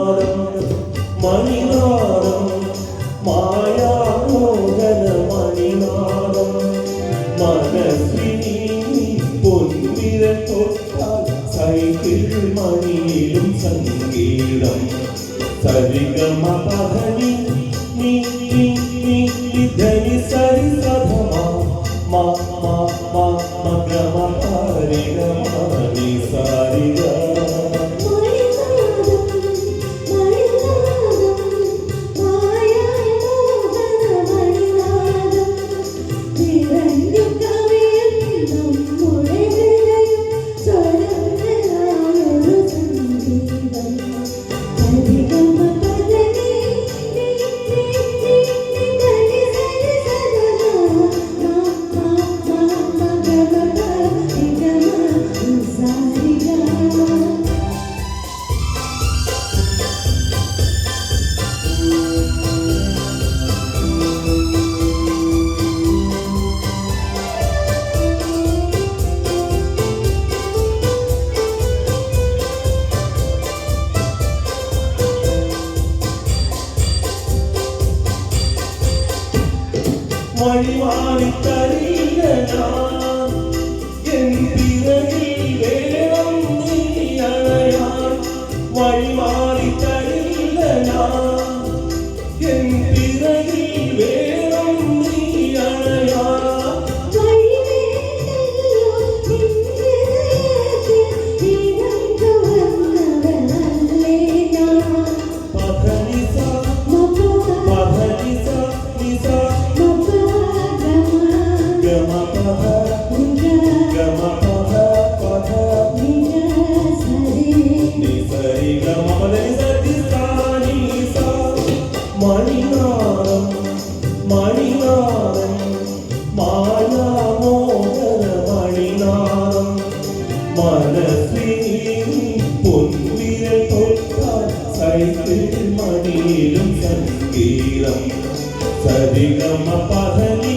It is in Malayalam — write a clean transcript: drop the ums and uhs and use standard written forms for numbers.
മണിനാദം മണിനാദം മായാമോഹന മണിനാദം മനസ്സിനി പൊൻവിരൽ തൊട്ടാൽ സൈക്കിൾ മണിയിലും സംഗീതം സരിഗമ പധനി നീ നീ നീ ധനി സരി സധമ മ മ മ മഗമ പരിഗമ നി സരിഗ വഴിമാറിത്തരില്ല ഞാൻ എൻ പിറകിൽ വേണം നീ അണയാൻ വഴിമാറിത്തരില്ല ഞാൻ എൻ പിറകിൽ വേണം നീ അണയാൻ മണിനാദം മണിനാദം മായാമോഹന മണിനാദം മനസ്സിനി പൊൻവിരൽ തൊട്ടാൽ സൈക്കിൾ മണിയിലും സംഗീതം സരിഗമ പധനി